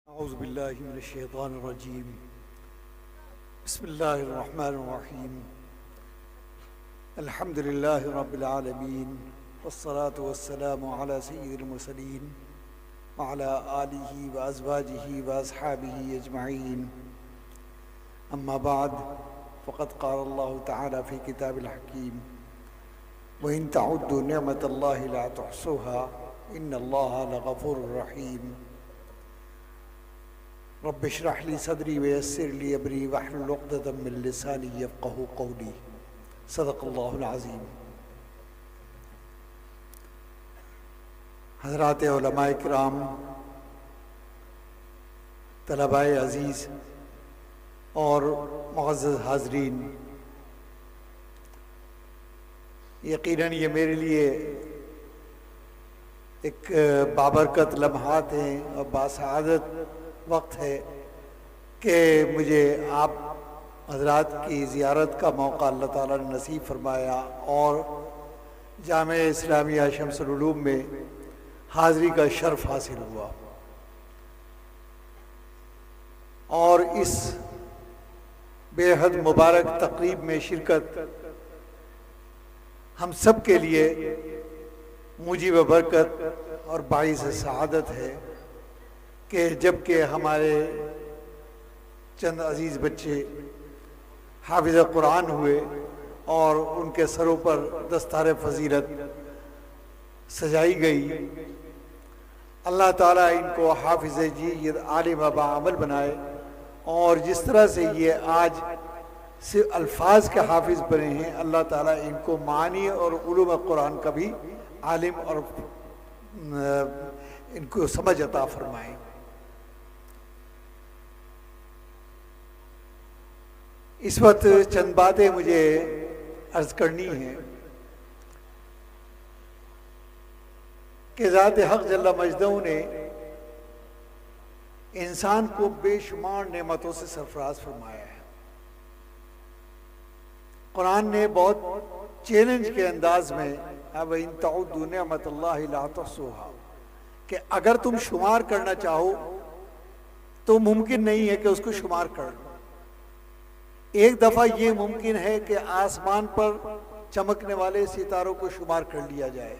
اعوذ باللہ من الشیطان الرجیم بسم اللہ الرحمن الرحیم الحمد للہ رب العالمین والصلاة والسلام علی سید المرسلین وعلی آلہ وازواجہ واصحابہ اجمعین اما بعد فقد قال اللہ تعالی فی کتاب الحکیم وَإِن تَعُدُّوا نِعْمَةَ اللَّهِ لَا تُحْصُوهَا إِنَّ اللَّهَ لَغَفُورٌ رَحِيمٌ رب اشرح لي صدري ويسر لي امري واحلل عقدة من لساني يفقهوا قولي صدق اللہ العظیم۔ حضرات علماء کرام، طلباء عزیز اور معزز حاضرین، یقیناً یہ میرے لیے ایک بابرکت لمحات ہیں اور باسعادت وقت ہے کہ مجھے آپ حضرات کی زیارت کا موقع اللہ تعالیٰ نے نصیب فرمایا اور جامعہ اسلامیہ شمس العلوم میں حاضری کا شرف حاصل ہوا، اور اس بے حد مبارک تقریب میں شرکت ہم سب کے لیے موجب برکت اور باعث سعادت ہے کہ جب کہ ہمارے چند عزیز بچے حافظ قرآن ہوئے اور ان کے سروں پر دستار فضیلت سجائی گئی، اللہ تعالیٰ ان کو حافظ جید عالم باعمل بنائے، اور جس طرح سے یہ آج صرف الفاظ کے حافظ بنے ہیں، اللہ تعالیٰ ان کو معانی اور علوم قرآن کا بھی عالم اور ان کو سمجھ عطا فرمائیں۔ اس وقت چند باتیں مجھے عرض کرنی ہیں کہ ذات حق جل مجدہ نے انسان کو بے شمار نعمتوں سے سرفراز فرمایا ہے۔ قرآن نے بہت چیلنج کے انداز میں وَإِن تَعُدُّوا نِعْمَةَ اللَّهِ لَا تُحْصُوهَا کہ اگر تم شمار کرنا چاہو تو ممکن نہیں ہے کہ اس کو شمار کر لو۔ ایک دفعہ یہ ممکن ہے کہ آسمان پر چمکنے والے ستاروں کو شمار کر لیا جائے،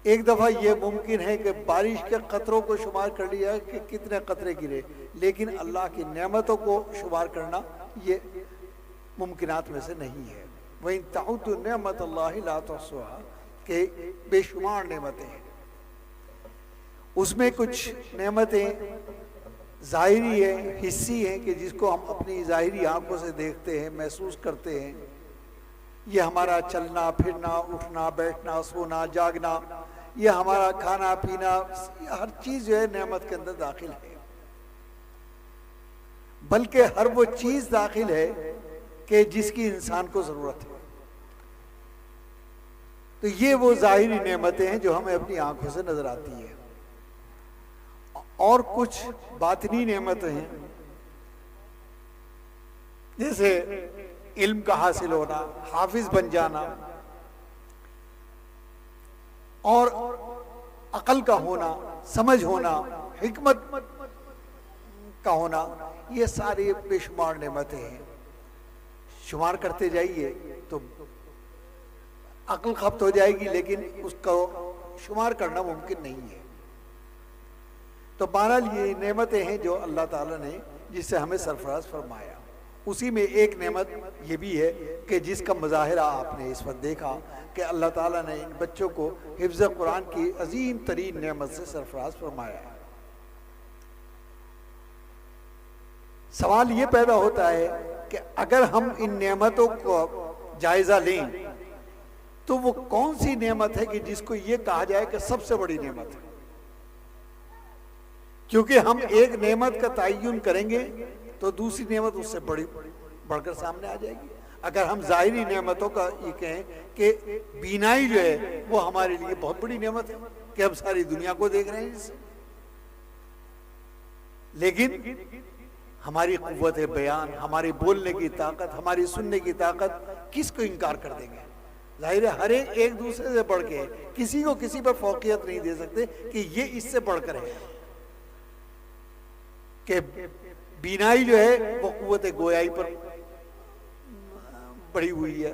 ایک دفعہ یہ ممکن ہے کہ بارش کے قطروں کو شمار کر لیا کہ کتنے قطرے گرے، لیکن اللہ کی نعمتوں کو شمار کرنا یہ ممکنات میں سے نہیں ہے۔ وَإِن تَعُدُّوا نِعْمَةَ اللَّهِ لَا تُحْصُوهَا کہ بے شمار نعمتیں ہیں، اس میں کچھ نعمتیں ظاہری ہے، حصی ہیں کہ جس کو ہم اپنی ظاہری آنکھوں سے دیکھتے ہیں، محسوس کرتے ہیں۔ یہ ہمارا چلنا پھرنا، اٹھنا بیٹھنا، سونا جاگنا، یہ ہمارا کھانا پینا، ہر چیز جو ہے نعمت کے اندر داخل ہے، بلکہ ہر وہ چیز داخل ہے کہ جس کی انسان کو ضرورت ہے۔ تو یہ وہ ظاہری نعمتیں ہیں جو ہمیں اپنی آنکھوں سے نظر آتی ہیں، اور کچھ باطنی نعمتیں ہیں جیسے علم کا حاصل ہونا، حافظ بن جانا، اور عقل کا ہونا، سمجھ ہونا، حکمت کا ہونا، یہ ساری بے شمار نعمتیں ہیں۔ شمار کرتے جائیے تو عقل خپت ہو جائے گی، لیکن اس کو شمار کرنا ممکن نہیں ہے۔ تو بہرحال یہ نعمتیں ہیں جو اللہ تعالیٰ نے جس سے ہمیں سرفراز فرمایا۔ اسی میں ایک نعمت یہ بھی ہے کہ جس کا مظاہرہ آپ نے اس وقت دیکھا کہ اللہ تعالیٰ نے ان بچوں کو حفظ قرآن کی عظیم ترین نعمت سے سرفراز فرمایا ہے۔ سوال یہ پیدا ہوتا ہے کہ اگر ہم ان نعمتوں کو جائزہ لیں تو وہ کون سی نعمت ہے کہ جس کو یہ کہا جائے کہ سب سے بڑی نعمت ہے؟ کیونکہ ہم ایک نعمت کا تعین کریں گے تو دوسری نعمت اس سے بڑھ کر سامنے آ جائے گی۔ اگر ہم ظاہری نعمتوں کا یہ کہیں کہ بینائی جو ہے وہ ہمارے لیے بہت بڑی نعمت ہے کہ ہم ساری دنیا کو دیکھ رہے ہیں اس سے، لیکن ہماری قوت بیان، ہماری بولنے کی طاقت، ہماری سننے کی طاقت کس کو انکار کر دیں گے؟ ظاہر ہے ہر ایک دوسرے سے بڑھ کے ہے، کسی کو کسی پر فوقیت نہیں دے سکتے کہ یہ اس سے بڑھ کر ہے۔ کہ بینائی جو ہے وہ قوت گویائی پر بڑھی ہوئی ہے،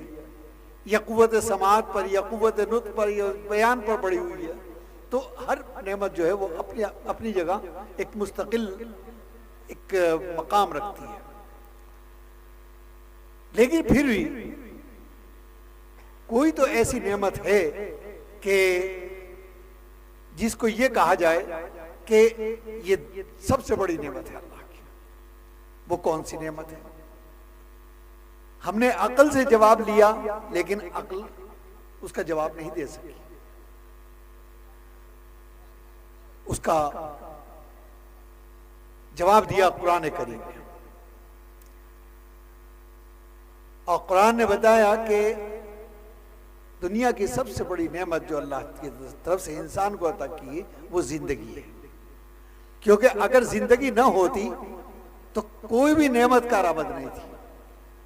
یا قوت سماعت پر، یا قوت نطق پر، یا بیان پر بڑھی ہوئی ہے. تو ہر نعمت جو ہے وہ اپنی جگہ ایک مستقل ایک مقام رکھتی ہے. لیکن پھر بھی کوئی تو ایسی نعمت ہے کہ جس کو یہ کہا جائے کہ یہ سب سے بڑی نعمت ہے اللہ کی. وہ کون سی نعمت ہے؟ ہم نے عقل سے جواب لیا لیکن عقل اس کا جواب نہیں دے سکی. اس کا جواب دیا قرآن کریم نے، اور قرآن نے بتایا کہ دنیا کی سب سے بڑی نعمت جو اللہ کی طرف سے انسان کو عطا کی وہ زندگی ہے. کیونکہ اگر زندگی نہ ہوتی تو کوئی بھی نعمت کارآمد نہیں تھی.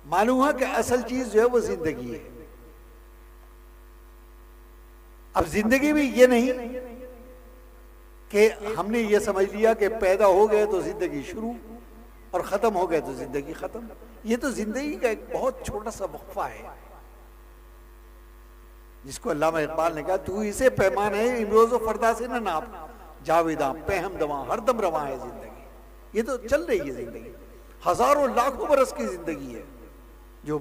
معلوم ہوا کہ اصل چیز جو ہے وہ زندگی ہے. اب زندگی بھی یہ نہیں کہ ہم نے یہ سمجھ لیا کہ پیدا ہو گئے تو زندگی شروع اور ختم ہو گئے تو زندگی ختم. یہ تو زندگی کا ایک بہت چھوٹا سا وقفہ ہے جس کو علامہ اقبال نے کہا تو اسے پیمان ہے امروز و فردا سے نہ ناپ، جاویداں پہم دواں ہر دم رواں ہے زندگی. یہ تو چل رہی ہے زندگی، ہزاروں لاکھوں برس کی زندگی ہے جو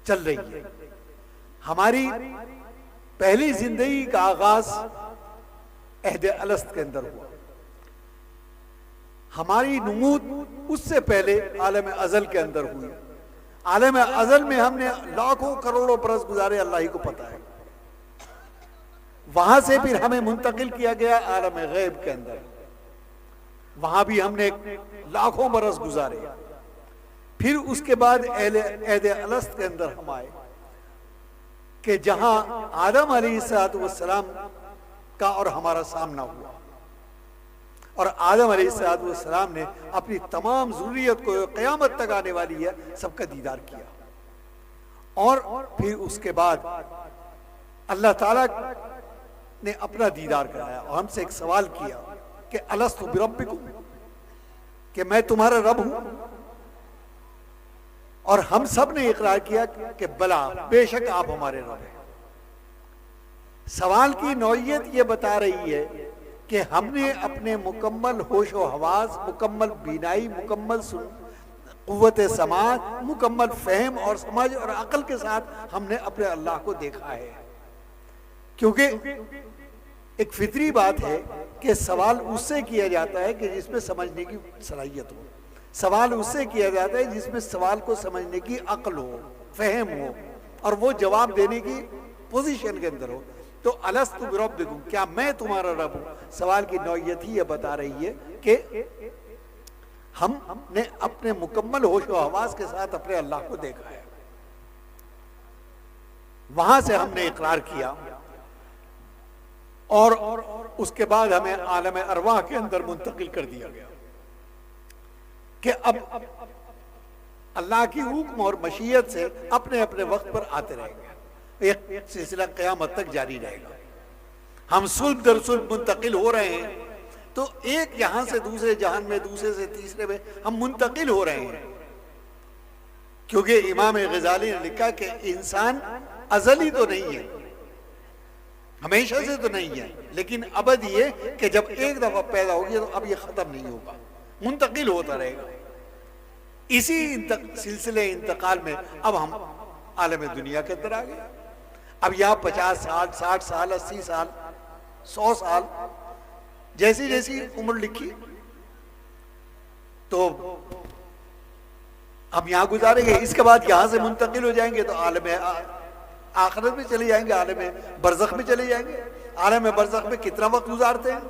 چل رہی ہے. ہماری پہلی زندگی کا آغاز عہد الست کے اندر ہوا. ہماری نمود اس سے پہلے عالم ازل کے اندر ہوئی. عالم ازل میں ہم نے لاکھوں کروڑوں برس گزارے، اللہ ہی کو پتہ ہے. وہاں سے پھر ہمیں منتقل کیا گیا عالم غیب کے اندر، وہاں بھی ہم نے لاکھوں برس گزارے. پھر اس کے بعد عہد الست کے اندر ہم آئے کہ جہاں آدم علیہ السلام کا اور ہمارا سامنا ہوا، اور آدم علیہ السلام نے اپنی تمام ذریت کو قیامت تک آنے والی ہے سب کا دیدار کیا. اور پھر اس کے بعد اللہ تعالیٰ نے اپنا دیدار کرایا اور ہم سے ایک سوال کیا کہ الستُ بربکم، کہ میں تمہارا رب ہوں؟ اور ہم سب نے اقرار کیا کہ بلا، بے شک آپ ہمارے رب ہیں. سوال کی نوعیت یہ بتا رہی ہے کہ ہم نے اپنے مکمل ہوش و حواس، مکمل بینائی، مکمل قوت سماعت، مکمل فہم اور سمجھ اور عقل کے ساتھ ہم نے اپنے اللہ کو دیکھا ہے. کیونکہ ایک فطری بات ہے کہ سوال اس سے کیا جاتا ہے کہ جس میں سمجھنے کی صلاحیت ہو. سوال اس سے کیا جاتا ہے جس میں سوال کو سمجھنے کی عقل ہو، فہم ہو، اور وہ جواب دینے کی پوزیشن کے اندر ہو. تو الستُ بربکم، کیا میں تمہارا رب ہوں؟ سوال کی نوعیت ہی یہ بتا رہی ہے کہ ہم نے اپنے مکمل ہوش و حواس کے ساتھ اپنے اللہ کو دیکھا ہے. وہاں سے ہم نے اقرار کیا اور اس کے بعد ہمیں عالم ارواح کے اندر منتقل کر دیا گیا کہ اب اللہ کی حکم اور مشیت سے اپنے اپنے وقت پر آتے رہیں گے. ایک سلسلہ قیامت تک جاری رہے گا. ہم سلب در سلب منتقل ہو رہے ہیں، تو ایک یہاں سے دوسرے جہان میں، دوسرے سے تیسرے میں ہم منتقل ہو رہے ہیں. کیونکہ امام غزالی نے لکھا کہ انسان ازلی تو نہیں ہے، ہمیشہ سے تو نہیں ہے، لیکن ابد یہ کہ جب ایک دفعہ پیدا ہوگی تو اب یہ ختم نہیں ہوگا، منتقل ہوتا رہے گا. اسی سلسلے انتقال میں اب ہم عالم دنیا کے اندر آ گئے. اب یہاں 50 سال، 60 سال، 80 سال، 100 سال، جیسی جیسی عمر لکھی تو ہم یہاں گزاریں گے. اس کے بعد یہاں سے منتقل ہو جائیں گے تو عالم آخرت میں چلے جائیں گے، عالم برزخ میں چلے جائیں گے. عالم برزخ میں کتنا وقت گزارتے ہیں؟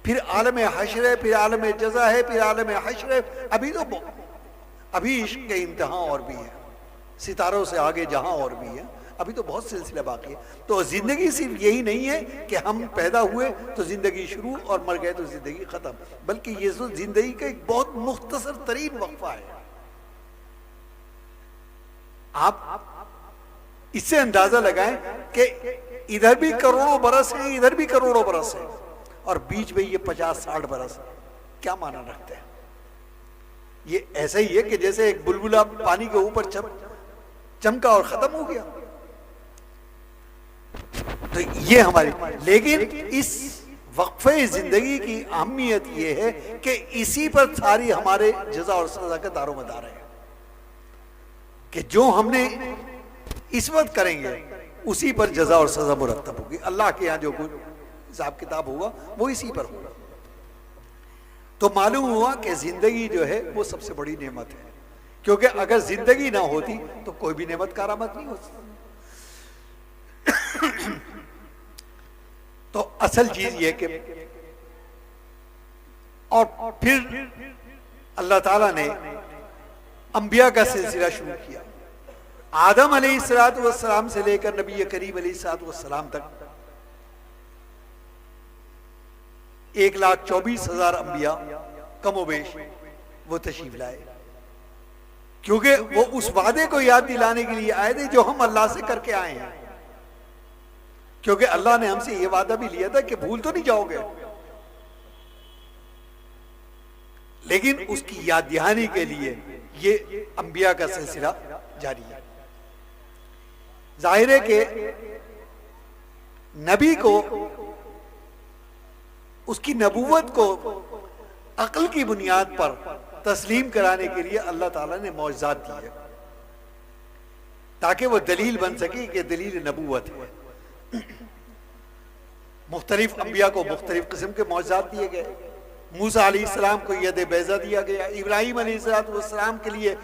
پھر عالم حشر ہے، پھر عالم جزا ہے، پھر عالم حشر ہے. ابھی عشق کے امتحان اور بھی ہے، ستاروں سے آگے جہاں اور بھی ہے، ابھی تو بہت سلسلہ باقی ہے. تو زندگی صرف یہی نہیں ہے کہ ہم پیدا ہوئے تو زندگی شروع اور مر گئے تو زندگی ختم، بلکہ یہ زندگی کا ایک بہت مختصر ترین وقفہ ہے. آپ اس سے اندازہ لگائیں کہ ادھر بھی کروڑوں برس ہیں، ادھر بھی کروڑوں برس ہیں، اور بیچ میں یہ 50-60 برس ہے. کیا معنی رکھتے ہیں؟ یہ ایسا ہی ہے کہ جیسے ایک بلبلا پانی کے اوپر چمکا اور ختم ہو گیا. تو یہ ہماری، لیکن اس وقفے زندگی کی اہمیت یہ ہے کہ اسی پر ساری ہمارے جزا اور سزا کا دار و مدار ہے، کہ جو ہم نے اس وقت کریں گے اسی پر جزا اور سزا مرتب ہوگی. اللہ کے یہاں جو کچھ حساب کتاب ہوگا وہ اسی پر ہوگا. تو معلوم ہوا کہ زندگی جو ہے وہ سب سے بڑی نعمت ہے، کیونکہ اگر زندگی نہ ہوتی تو کوئی بھی نعمت کارآمد نہیں ہوتی. تو اصل چیز یہ کہ اور پھر اللہ تعالیٰ نے انبیاء کا سلسلہ شروع کیا. آدم علیہ السلام سے لے کر نبی کریم علیہ السلام تک 1,24,000 انبیاء کم و بیش وہ تشریف لائے، کیونکہ وہ اس وعدے کو یاد دلانے کے لیے آئے تھے جو ہم اللہ سے کر کے آئے ہیں. کیونکہ اللہ نے ہم سے یہ وعدہ بھی لیا تھا کہ بھول تو نہیں جاؤ گے، لیکن اس کی یاد دہانی کے لیے یہ انبیاء کا سلسلہ جاری ہے. ظاہر ہے کہ نبی کو اس کی نبوت کو عقل کی بنیاد پر تسلیم کرانے کے لیے اللہ تعالیٰ نے معجزات دی ہے، تاکہ وہ دلیل بن سکے کہ دلیل نبوت ہے. مختلف انبیاء کو مختلف قسم کے معجزات دیے گئے. موسیٰ علیہ السلام کو ید بیضا دیا گیا، ابراہیم علیہ السلام کے لیے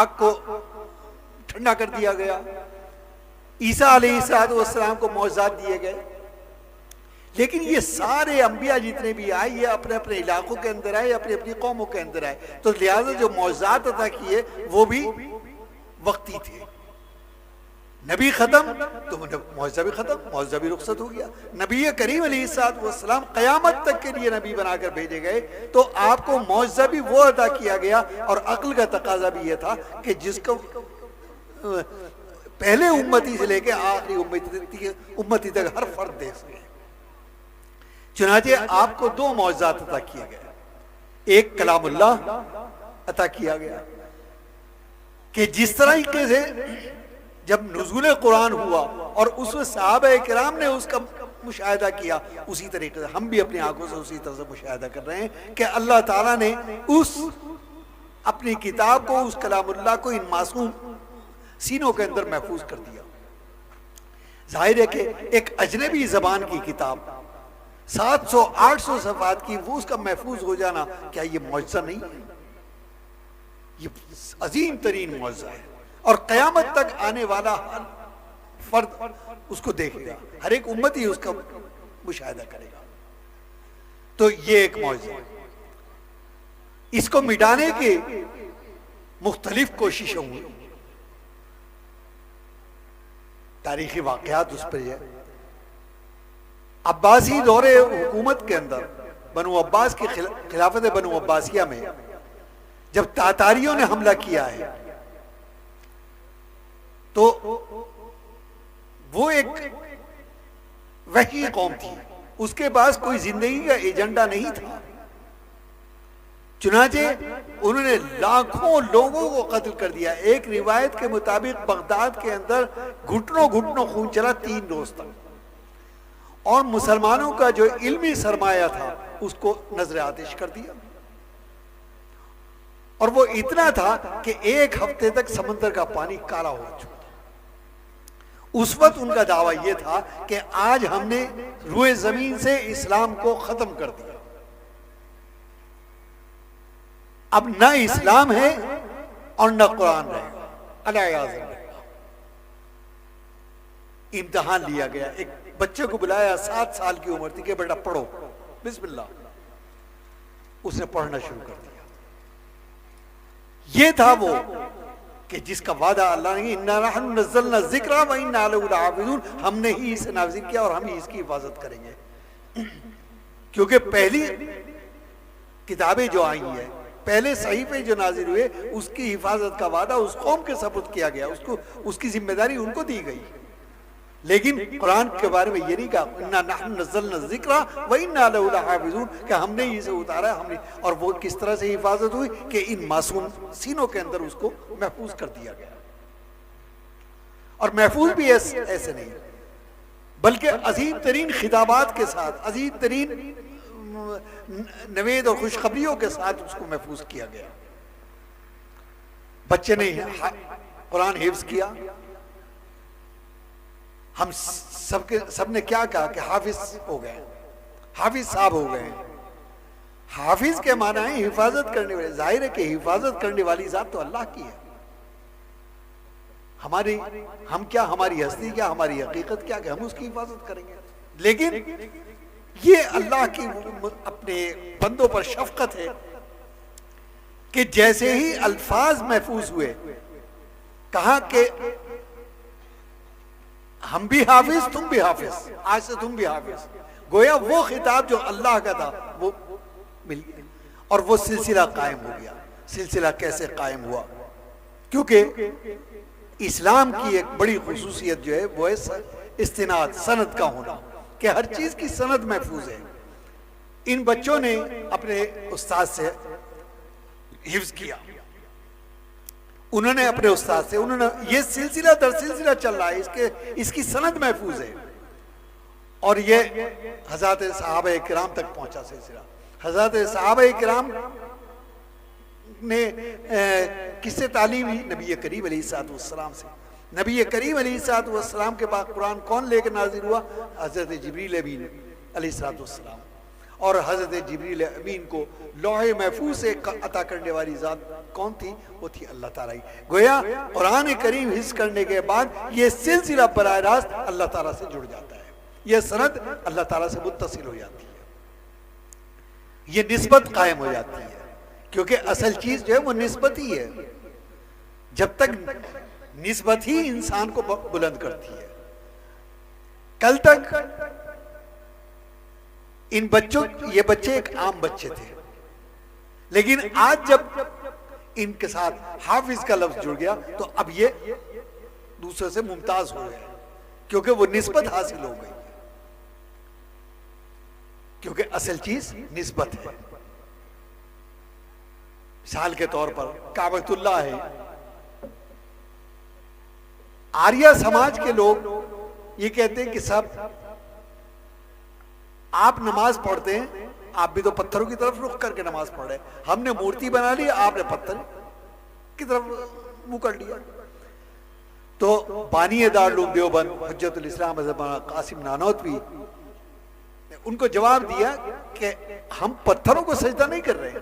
آگ کو ٹھنڈا کر دیا گیا، عیسیٰ علیہ السلام کو معجزات دیے گئے. لیکن یہ سارے انبیاء جتنے بھی آئے یہ اپنے اپنے علاقوں کے اندر آئے، اپنی اپنی قوموں کے اندر آئے، تو لہٰذا جو معجزات عطا کیے وہ بھی وقتی تھے. نبی ختم تو معجزہ بھی ختم، معجزہ بھی رخصت ہو گیا. نبی کریم علیہ السلام قیامت تک کے لیے نبی بنا کر بھیجے گئے، تو آپ کو معجزہ بھی وہ عطا کیا گیا. اور عقل کا تقاضا بھی یہ تھا کہ جس کو پہلے امتی سے لے کے آخری امتی تک ہر فرد دے سکے. چنانچہ آپ کو 2 معجزات عطا کیا گیا. ایک کلام اللہ عطا کیا گیا کہ جس طریقے سے جب نزول قرآن ہوا اور اس میں صحابہ کرام نے اس کا مشاہدہ کیا، اسی طریقے سے ہم بھی اپنی آنکھوں سے اسی طرح سے مشاہدہ کر رہے ہیں کہ اللہ تعالیٰ نے اس اپنی کتاب کو، اس کلام اللہ کو ان معصوم سینوں کے اندر محفوظ کر دیا. ظاہر ہے کہ ایک اجنبی زبان کی کتاب 700-800 صفحات کی، وہ اس کا محفوظ ہو جانا کیا یہ معجزہ نہیں ہے؟ یہ عظیم ترین معجزہ ہے. اور قیامت تک آنے والا ہر فرد اس کو دیکھے گا، ہر ایک امتی اس کا مشاہدہ کرے گا. تو یہ ایک معجزہ ہے. اس کو مٹانے کی مختلف کوششیں ہوئی، تاریخی واقعات اس پر ہے. عباسی دور حکومت کے اندر بنو عباس کی خلافت بنو عباسیہ میں جب تاتاریوں نے حملہ کیا ہے تو وہ ایک وحشی قوم تھی، اس کے پاس کوئی زندگی کا ایجنڈا نہیں تھا. چنانچہ انہوں نے لاکھوں لوگوں کو قتل کر دیا. ایک روایت کے مطابق بغداد کے اندر گھٹنوں گھٹنوں خون چلا 3 روز تک، اور مسلمانوں کا جو علمی سرمایہ تھا اس کو نظر آتش کر دیا. اور وہ اتنا تھا کہ 1 ہفتے تک سمندر کا پانی کالا ہو چکا. اس وقت ان کا دعویٰ یہ تھا کہ آج ہم نے روئے زمین سے اسلام کو ختم کر دیا، اب نہ اسلام ہے اور نہ قرآن رہے گا. اللہ امتحان لیا گیا. ایک بچے کو بلایا، 7 سال کی عمر تھی، کہ بیٹا پڑھو، بسم اللہ. اس نے پڑھنا شروع کر دیا. یہ تھا وہ کہ جس کا وعدہ اللہ نے اِنَّا نَحْنُ نَزَّلْنَا الذِّكْرَ وَإِنَّا لَهُ لَحَافِظُونَ، ہم نے ہی اسے نازل کیا اور ہم ہی اس کی حفاظت کریں گے. کیونکہ پہلی کتابیں جو آئی ہیں، پہلے صحیفے جو نازل ہوئے، اس کی حفاظت کا وعدہ اس قوم کے سپرد کیا گیا، اس کی ذمہ داری ان کو دی گئی. لیکن قرآن کے بارے میں یہ نہیں کہا اِنَّا نَحْنُ نَزَّلْنَا الذِّكْرَ وَإِنَّا لَهُ لَحَافِظُونَ کہ ہم نے اسے اتارا ہم نے، اور وہ کس طرح سے حفاظت ہوئی کہ ان معصوم سینوں کے اندر اس کو محفوظ کر دیا گیا، اور محفوظ بھی ایسے نہیں بلکہ عظیم ترین خطابات کے ساتھ، عظیم ترین نوید اور خوشخبریوں کے ساتھ اس کو محفوظ کیا گیا۔ بچے نے قرآن حفظ کیا، ہم سب نے کیا کہا کہ حافظ ہو گئے، حافظ صاحب ہو گئے۔ حافظ کے معنی ہے حفاظت کرنے والے، ظاہر ہے کہ حفاظت کرنے والی ذات تو اللہ کی ہے، ہم کیا، ہماری ہستی کیا، ہماری حقیقت کیا کہ ہم اس کی حفاظت کریں گے، لیکن یہ اللہ کی اپنے بندوں پر شفقت ہے کہ جیسے ہی الفاظ محفوظ ہوئے کہا کہ ہم بھی حافظ تم بھی حافظ، آج سے تم بھی حافظ، گویا وہ خطاب جو اللہ کا تھا وہ مل گیا، اور وہ سلسلہ قائم ہو گیا۔ سلسلہ کیسے قائم ہوا؟ کیونکہ اسلام کی ایک بڑی خصوصیت جو ہے وہ ہے استناد، سند کا ہونا، کہ ہر چیز کی سند محفوظ ہے۔ ان بچوں نے اپنے استاد سے حفظ کیا، انہوں نے اپنے استاد سے، انہوں نے، یہ سلسلہ در سلسلہ چل رہا ہے، اس کی سند محفوظ ہے، اور یہ حضرات صحابہ کرام تک پہنچا سلسلہ۔ حضرات صحابہ کرام نے کس سے تعلیم لی؟ نبی کریم علیہ السلام سے۔ نبی کریم علیہ السلام کے بعد قرآن کون لے کے نازل ہوا؟ حضرت جبریل امین علیہ السلام، اور حضرت جبریل امین کو لوح محفوظ سے عطا کرنے والی ذات کون تھی؟ وہ تھی اللہ تعالیٰ ہی۔ گویا قرآن کریم حفظ کرنے کے بعد یہ سلسلہ براہ راست اللہ تعالیٰ سے جڑ جاتا ہے، یہ سند اللہ تعالیٰ سے متصل ہو جاتی ہے، یہ نسبت قائم ہو جاتی ہے، کیونکہ اصل چیز جو ہے وہ نسبت ہی ہے، جب تک نسبت ہی انسان کو بلند کرتی ہے۔ کل تک ان بچوں، یہ بچے ایک عام بچے تھے، لیکن آج جب ان کے ساتھ حافظ کا لفظ جڑ گیا تو اب یہ دوسرے سے ممتاز ہو گئے، کیونکہ وہ نسبت حاصل ہو گئی، کیونکہ اصل چیز نسبت ہے۔ مثال کے طور پر کعبۃ اللہ ہے، آریہ سماج کے لوگ یہ کہتے ہیں کہ سب آپ نماز پڑھتے ہیں، آپ بھی تو پتھروں کی طرف رخ کر کے نماز پڑھ رہے ہیں، ہم نے مورتی بنا لی، آپ نے پتھر کی طرف منہ کر لیا۔ تو بانی دارالعلوم دیوبند حجت الاسلام حضرت قاسم نانوتوی نے ان کو جواب دیا کہ ہم پتھروں کو سجدہ نہیں کر رہے،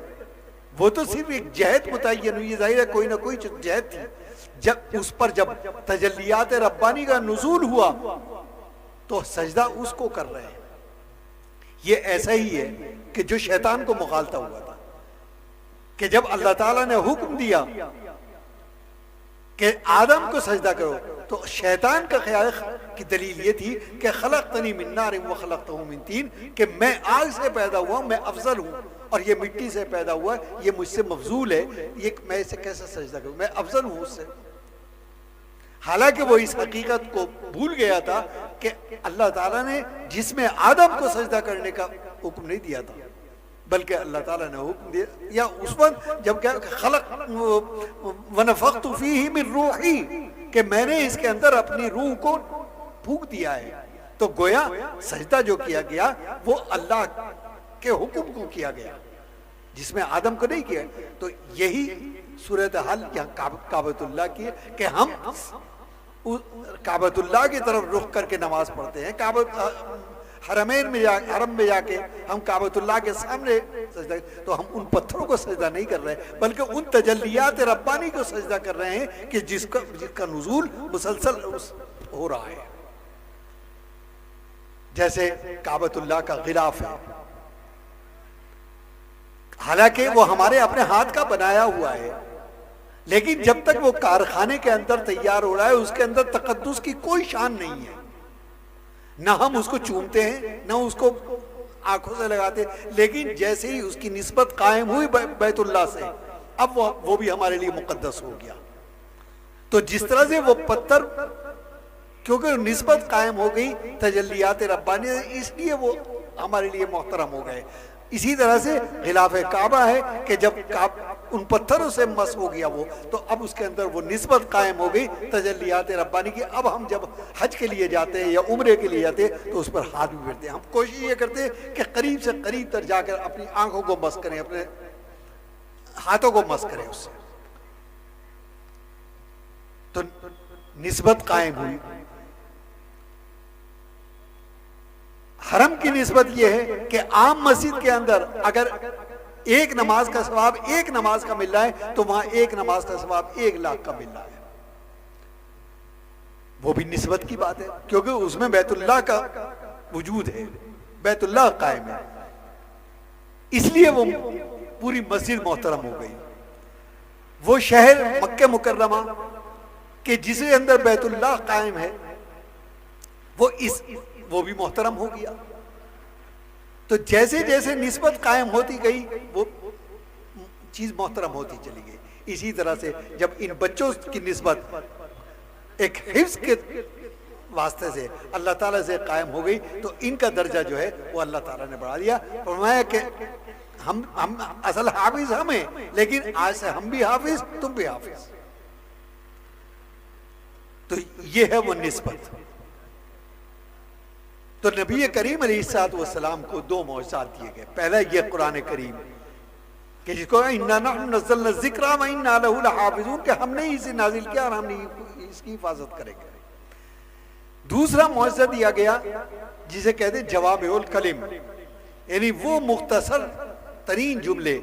وہ تو صرف ایک جہت متعین ہوئی، ظاہر ہے کوئی نہ کوئی جہت تھی، جب اس پر جب تجلیات ربانی کا نزول ہوا تو سجدہ اس کو کر رہے ہیں۔ یہ ایسا ہی ہے کہ جو شیطان کو مغالطہ ہوا تھا، کہ جب اللہ تعالیٰ نے حکم دیا کہ آدم کو سجدہ کرو تو شیطان کا خیال کی دلیل یہ تھی کہ خلقتنی من نار وخلقتہ من طین، کہ میں آگ سے پیدا ہوا، میں افضل ہوں، اور یہ مٹی سے پیدا ہوا، یہ مجھ سے مفضول ہے، یہ میں اسے کیسے سجدہ کروں، میں افضل ہوں اس سے۔ حالانکہ وہ اس حقیقت کو بھول گیا تھا کہ اللہ تعالیٰ نے جس میں آدم کو سجدہ کرنے کا حکم نہیں دیا تھا، بلکہ اللہ تعالیٰ نے حکم دیا، یا اس وقت جب کہ خلق ونفخت فیہ من روحی، کہ میں نے اس کے اندر اپنی روح کو پھونک دیا ہے، تو گویا سجدہ جو کیا گیا وہ اللہ کے حکم کو کیا گیا، جس میں آدم کو نہیں کیا۔ تو یہی صورتحال یہاں کعبۃ اللہ کی ہے کہ ہم کعبۃ اللہ کی طرف رخ کر کے نماز پڑھتے ہیں، حرمین میں حرم میں جا کے ہم کعبۃ اللہ کے سامنے سجدہ، تو ہم ان پتھروں کو سجدہ نہیں کر رہے بلکہ ان تجلیات ربانی کو سجدہ کر رہے ہیں کہ جس کا نزول مسلسل ہو رہا ہے۔ جیسے کعبۃ اللہ کا غلاف ہے، حالانکہ وہ ہمارے اپنے ہاتھ کا بنایا ہوا ہے، لیکن جب تک وہ کارخانے کے اندر تیار ہو رہا ہے اس کے اندر تقدس کی کوئی شان نہیں ہے، نہ ہم اس کو چومتے ہیں نہ اس کو آنکھوں سے لگاتے، لیکن جیسے ہی اس کی نسبت قائم ہوئی بیت اللہ سے، اب وہ بھی ہمارے لیے مقدس ہو گیا۔ تو جس طرح سے وہ پتھر کیونکہ نسبت قائم ہو گئی تجلیات ربانی، اس لیے وہ ہمارے لیے محترم ہو گئے۔ اسی طرح سے غلاف کعبہ ہے کہ جب ان پتھروں سے مس ہو گیا وہ، تو اب اس کے اندر وہ نسبت قائم ہو گئی تجلیات ربانی کی۔ اب ہم جب حج کے لیے جاتے ہیں یا عمرے کے لیے جاتے ہیں تو اس پر ہاتھ بھی پھیرتے ہیں۔ ہم کوشش یہ کرتے ہیں کہ قریب سے قریب تر جا کر اپنی آنکھوں کو مس کریں، اپنے ہاتھوں کو مس کریں اس سے، تو نسبت قائم ہوئی۔ حرم کی نسبت یہ ہے کہ عام مسجد کے اندر اگر ایک نماز کا ثواب ایک نماز کا مل رہا ہے تو وہاں ایک نماز کا ثواب 1,00,000 کا مل رہا ہے۔ وہ بھی نسبت کی بات ہے، کیونکہ اس میں بیت اللہ کا وجود ہے، بیت اللہ قائم ہے، اس لیے وہ پوری مسجد محترم ہو گئی۔ وہ شہر مکہ مکرمہ کہ جس کے اندر بیت اللہ قائم ہے وہ بھی محترم ہو گیا۔ تو جیسے جیسے نسبت قائم ہوتی گئی وہ چیز محترم ہوتی چلی گئی۔ اسی طرح سے جب ان بچوں کی نسبت ایک حفظ کے واسطے سے اللہ تعالیٰ سے قائم ہو گئی تو ان کا درجہ جو ہے وہ اللہ تعالیٰ نے بڑھا دیا۔ فرمایا کہ ہم اصل حافظ ہم ہیں، لیکن آج سے ہم بھی حافظ، تم بھی حافظ۔ تو یہ ہے وہ نسبت۔ تو نبی کریم علیہ السلام کو 2 معجزات دیے گئے۔ پہلا یہ قرآن کریم کہ جس کو اِنَّا نَحْنُ نَزَّلْنَا الذِّكْرَ وَإِنَّا لَهُ لَحَافِظُونَ کہ ہم نے اسے نازل کیا اور ہم نے اس کی حفاظت کریں گے۔ دوسرا معجزہ دیا گیا جسے کہتے ہیں جوامع الکلم، یعنی وہ مختصر ترین جملے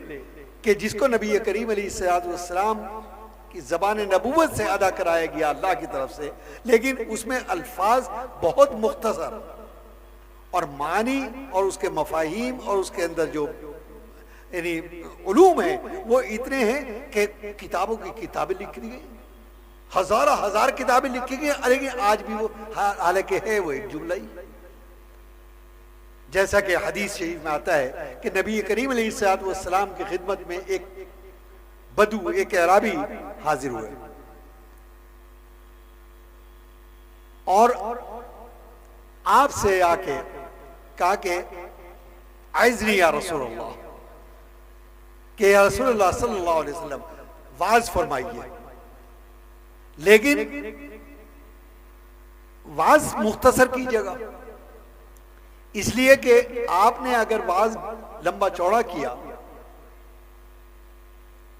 کہ جس کو نبی کریم علیہ السلام کی زبان نبوت سے ادا کرایا گیا اللہ کی طرف سے، لیکن اس میں الفاظ بہت مختصر اور معنی اور اس کے مفاہیم اور اس کے اندر جو یعنی علوم ہیں وہ اتنے ہیں کہ کتابوں کی کتابیں لکھ دی گئی، ہزار کتابیں لکھی گئی، لیکن آج بھی وہ حالانکہ ہے وہ ایک جملہ ہی۔ جیسا کہ حدیث شریف میں آتا ہے کہ نبی کریم علیہ السلام کی خدمت میں ایک بدو، ایک اعرابی حاضر ہوئے اور آپ سے آ کے کہا کہ اعذنی یا رسول اللہ، کہ یا رسول اللہ صلی اللہ علیہ وسلم واعظ فرمائیے، لیکن واعظ مختصر کیجیے گا، اس لیے کہ آپ نے اگر واعظ لمبا چوڑا کیا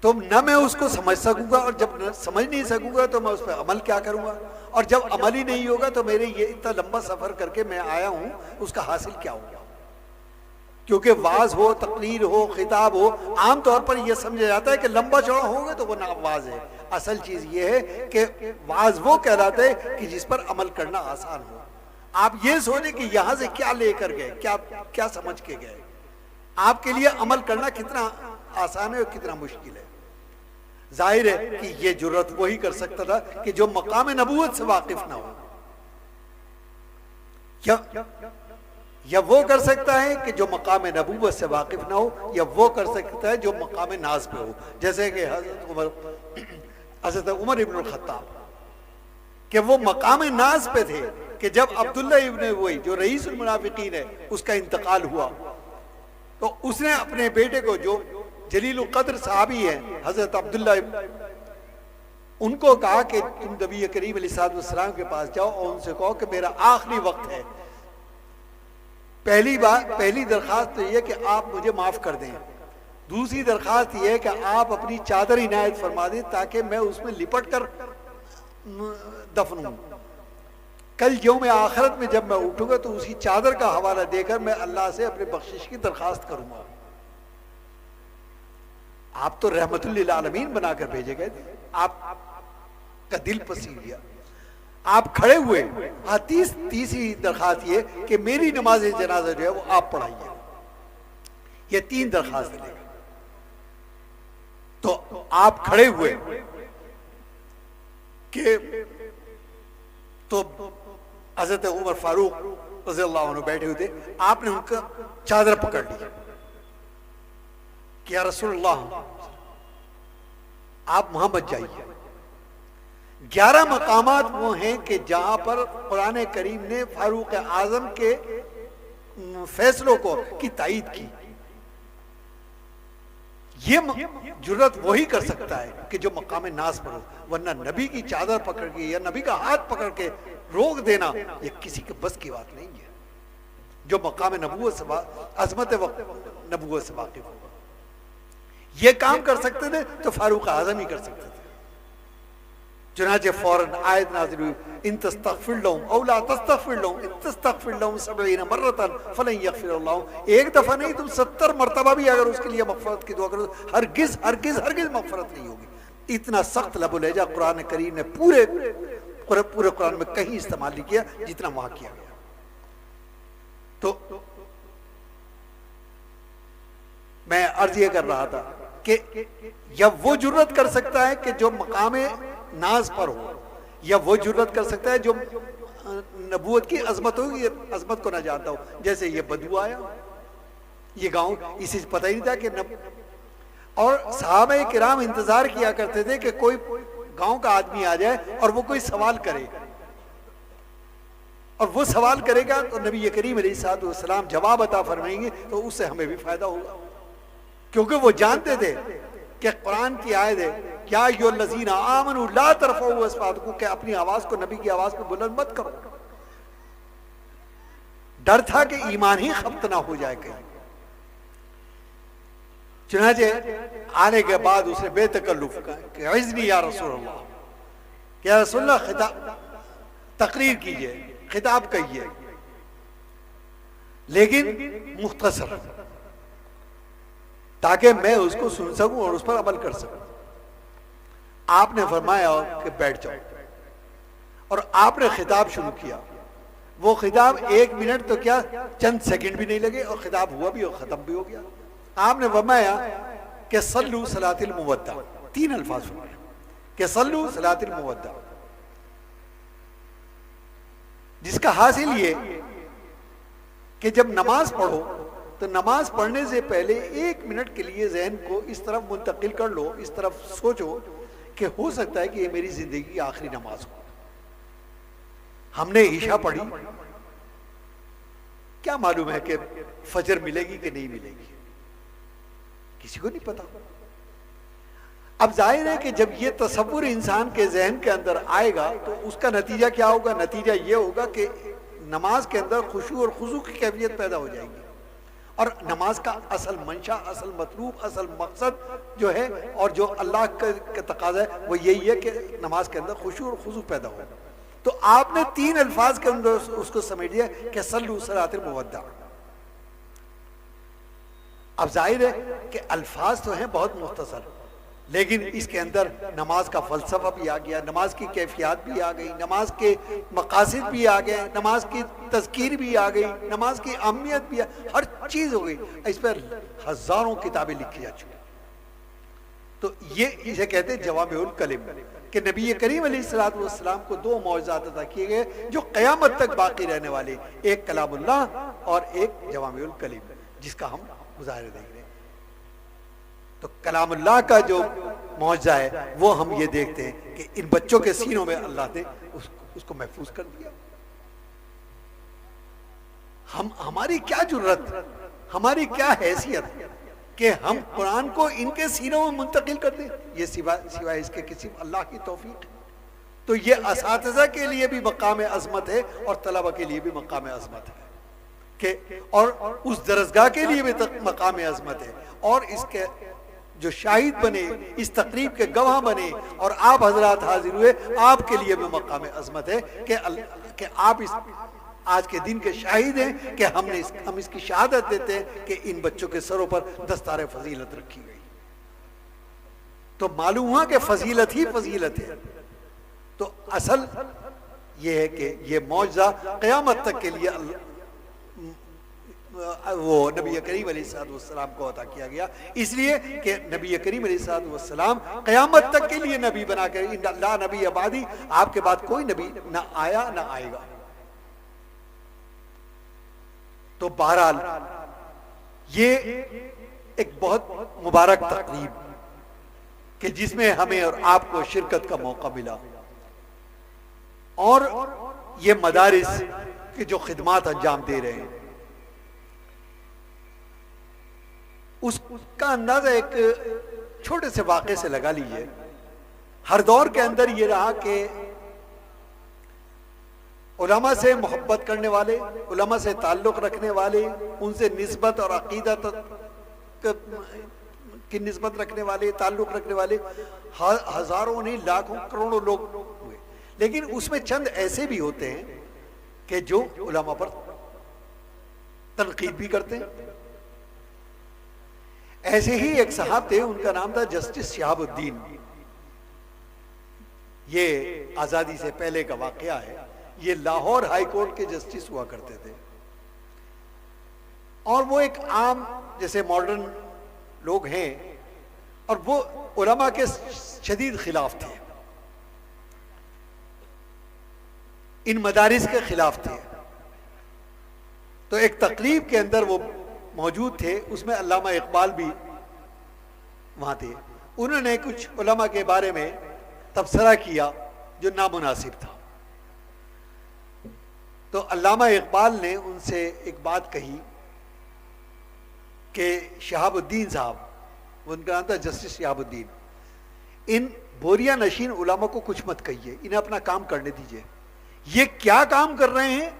تو نہ میں اس کو سمجھ سکوں گا، اور جب سمجھ نہیں سکوں گا تو میں اس پہ عمل کیا کروں گا، اور جب عمل ہی نہیں ہوگا تو میرے یہ اتنا لمبا سفر کر کے میں آیا ہوں اس کا حاصل کیا ہوگا۔ کیونکہ واعظ ہو، تقریر ہو، خطاب ہو، عام طور پر یہ سمجھا جاتا ہے کہ لمبا چوڑا ہوگا تو وہ واعظ ہے۔ اصل چیز یہ ہے کہ واعظ وہ کہلاتا ہے کہ جس پر عمل کرنا آسان ہو۔ آپ یہ سوچیں کہ یہاں سے کیا لے کر گئے، کیا سمجھ کے گئے، آپ کے لیے عمل کرنا کتنا آسان ہے اور کتنا مشکل ہے۔ ظاہر ہے کہ یہ جرات وہی کر سکتا تھا کہ جو مقام نبوت سے واقف نہ ہو، یا وہ کر سکتا ہے کہ جو مقام نبوت سے واقف نہ ہو، یا وہ کر سکتا ہے جو مقام ناز پہ ہو، جیسے کہ حضرت عمر ابن الخطاب کہ وہ مقام ناز پہ تھے کہ جب عبداللہ ابن وہی جو رئیس المنافقین ہے اس کا انتقال ہوا تو اس نے اپنے بیٹے کو جو جلیل القدر صحابی ہیں حضرت عبداللہ ان کو کہا کہ تم نبی کریم علیہ السلام کے پاس جاؤ اور ان سے کہو کہ میرا آخری وقت ہے، پہلی درخواست تو یہ کہ آپ مجھے معاف کر دیں، دوسری درخواست یہ ہے کہ آپ اپنی چادر عنایت فرما دیں تاکہ میں اس میں لپٹ کر دفن ہوں، کل یوم آخرت میں جب میں اٹھوں گا تو اسی چادر کا حوالہ دے کر میں اللہ سے اپنے بخشش کی درخواست کروں گا۔ آپ تو رحمت للعالمین بنا کر بھیجے گئے تھے، آپ کا دل پسند گیا، آپ کھڑے ہوئے۔ تیسری درخواست یہ کہ میری نماز جنازہ جو ہے وہ آپ پڑھائیے، یہ 3 درخواست لے گا۔ تو آپ کھڑے ہوئے کہ تو حضرت عمر فاروق رضی اللہ عنہ بیٹھے ہوئے تھے، آپ نے ان کا چادر پکڑ لی کہ یا رسول اللہ آپ وہاں مت جائیے، 11 مقامات وہ ہیں کہ جہاں پر قرآن کریم نے فاروق اعظم کے فیصلوں کی تائید کی. یہ جرت وہی کر سکتا ہے کہ جو مقام ناز پر ہو، ورنہ نبی کی چادر پکڑ کے یا نبی کا ہاتھ پکڑ کے روک دینا یہ کسی کے بس کی بات نہیں ہے. جو مقام نبوت سے عظمت نبوت سے واقف ہوگا یہ کام کر سکتے تھے تو فاروق اعظم ہی کر سکتے تھے. چنانچہ فوراً آیت نازل ہوئی ان تستغفر لهم او لا تستغفر لهم ان تستغفر لهم 70 مرة فلن يغفر الله. ایک دفعہ نہیں، تم 70 مرتبہ بھی اگر اس کے لیے مغفرت کی دعا کرو ہرگز ہرگز ہرگز مغفرت نہیں ہوگی. اتنا سخت لب و لہجہ قرآن کریم نے پورے قرآن میں کہیں استعمال نہیں کیا جتنا وہاں کیا گیا. تو میں عرض یہ کر رہا تھا کہ یا وہ جرت کر سکتا ہے کہ جو مقام ناز پر ہو، یا وہ جرت کر سکتا ہے جو نبوت کی عظمت ہو، یہ عظمت کو نہ جانتا ہو. جیسے یہ بدو آیا، یہ گاؤں اسی سے پتہ ہی نہیں تھا کہ اور صحابہ کرام انتظار کیا کرتے تھے کہ کوئی گاؤں کا آدمی آ جائے اور وہ کوئی سوال کرے، اور وہ سوال کرے گا تو نبی کریم علیہ الصلوۃ والسلام جواب عطا فرمائیں گے تو اس سے ہمیں بھی فائدہ ہوگا. کیونکہ وہ جانتے تھے کہ قرآن کی آیت ہے یا ایھا الذین آمنوا لا ترفعوا اصواتکم، کہ اپنی آواز کو نبی کی آواز پہ بلند مت کرو. ڈر تھا کہ ایمان ہی خبط نہ ہو جائے کہیں. چنانچہ آنے کے بعد اس نے بے تکلف کہا کہ عزنی یا رسول اللہ، کہ یا رسول اللہ خطاب تقریر کیجئے، خطاب کہیے لیکن مختصر، تاکہ میں اس کو سن سکوں اور اس پر عمل کر سکوں. آپ نے فرمایا کہ بیٹھ جاؤ، اور آپ نے خطاب شروع کیا. وہ خطاب 1 منٹ تو کیا چند سیکنڈ بھی نہیں لگے، اور خطاب ہوا بھی اور ختم بھی ہو گیا. آپ نے فرمایا کہ صلو صلاۃ المودع، 3 الفاظ فرمائے کہ صلو صلاۃ المودع، جس کا حاصل یہ کہ جب نماز پڑھو تو نماز پڑھنے سے پہلے 1 منٹ کے لیے ذہن کو اس طرف منتقل کر لو، اس طرف سوچو کہ ہو سکتا ہے کہ یہ میری زندگی کی آخری نماز ہو. ہم نے عشاء پڑھی، کیا معلوم ہے کہ فجر ملے گی کہ نہیں ملے گی، کسی کو نہیں پتا. اب ظاہر ہے کہ جب یہ تصور انسان کے ذہن کے اندر آئے گا تو اس کا نتیجہ کیا ہوگا؟ نتیجہ یہ ہوگا کہ نماز کے اندر خشوع اور خضوع کی کیفیت پیدا ہو جائے گی. اور نماز کا اصل منشا، اصل مطلوب، اصل مقصد جو ہے اور جو اللہ کا تقاضا ہے وہ یہی ہے کہ نماز کے اندر خشوع اور خضوع پیدا ہو. تو آپ نے 3 الفاظ کے اندر اس کو سمجھ لیا کہ صلو صلاۃ المودع. اب ظاہر ہے کہ الفاظ تو ہیں بہت مختصر، لیکن اس کے اندر نماز کا فلسفہ بھی آ گیا، نماز کی کیفیات بھی آ گئی، نماز کے مقاصد بھی آ گئے، نماز کی تذکیر بھی آ گئی، نماز کی اہمیت بھی ہر چیز ہو گئی. اس پر ہزاروں کتابیں لکھی جا چکی. تو یہ اسے کہتے ہیں جوامع الکلم، کہ نبی کریم علیہ الصلوۃ والسلام کو 2 معجزات عطا کیے گئے جو قیامت تک باقی رہنے والے، ایک کلام اللہ اور ایک جوامع الکلم، جس کا ہم مظاہرہ دیکھ رہے ہیں. تو کلام اللہ کا جو معجزہ ہے وہ ہم یہ دیکھتے ہیں کہ ان بچوں کے سینوں میں اللہ نے اس کو محفوظ کر دیا. ہماری کیا جرت، ہماری کیا حیثیت کہ ہم قرآن کو ان کے سینوں میں منتقل کر دیں. یہ سوائے اس کے کسی اللہ کی توفیق ہے. تو یہ اساتذہ کے لیے بھی مقام عظمت ہے اور طلبہ کے لیے بھی مقام عظمت ہے، کہ اور اس درسگاہ کے لیے بھی مقام عظمت ہے، اور اس کے جو شاہد بنے، اس تقریب کے گواہ بنے اور آپ حضرات حاضر ہوئے، آپ کے لیے بھی مقام عظمت ہے کہ آپ اس آج کے دن کے شاہد ہیں کہ ہم اس کی شہادت دیتے ہیں کہ ان بچوں کے سروں پر دستار فضیلت رکھی گئی. تو معلوم ہوا کہ فضیلت ہی فضیلت ہے. تو اصل یہ ہے کہ یہ معجزہ قیامت تک کے لیے وہ نبی کریم علیہ الصلوۃ والسلام کو عطا کیا گیا، اس لیے کہ نبی کریم علیہ الصلوۃ والسلام قیامت تک کے لیے نبی بنا کر، لا نبی بعدی، آپ کے بعد کوئی نبی نہ آیا نہ آئے گا. تو بہرحال یہ ایک بہت مبارک تقریب کہ جس میں ہمیں اور آپ کو شرکت کا موقع ملا. اور یہ مدارس کے جو خدمات انجام دے رہے ہیں اس کا اندازہ ایک چھوٹے سے واقعے سے لگا لیجئے. ہر دور کے اندر یہ رہا کہ علماء سے محبت کرنے والے، علماء سے تعلق رکھنے والے، ان سے نسبت اور عقیدت کی نسبت رکھنے والے، تعلق رکھنے والے ہزاروں نہیں لاکھوں کروڑوں لوگ ہوئے. لیکن اس میں چند ایسے بھی ہوتے ہیں کہ جو علماء پر تنقید بھی کرتے ہیں. ایسے ہی ایک صاحب تھے، ان کا نام تھا جسٹس شہاب الدین. یہ آزادی سے پہلے کا واقعہ ہے. یہ لاہور ہائی کورٹ کے جسٹس ہوا کرتے تھے اور وہ ایک عام جیسے ماڈرن لوگ ہیں اور وہ علماء کے شدید خلاف تھے، ان مدارس کے خلاف تھے. تو ایک تقریب کے اندر وہ موجود تھے، اس میں علامہ اقبال بھی وہاں تھے. انہوں نے کچھ علماء کے بارے میں تبصرہ کیا جو نامناسب تھا. تو علامہ اقبال نے ان سے ایک بات کہی کہ شہاب الدین صاحب، ان کا نام تھا جسٹس شہاب الدین، ان بوریا نشین علماء کو کچھ مت کہیے، انہیں اپنا کام کرنے دیجئے. یہ کیا کام کر رہے ہیں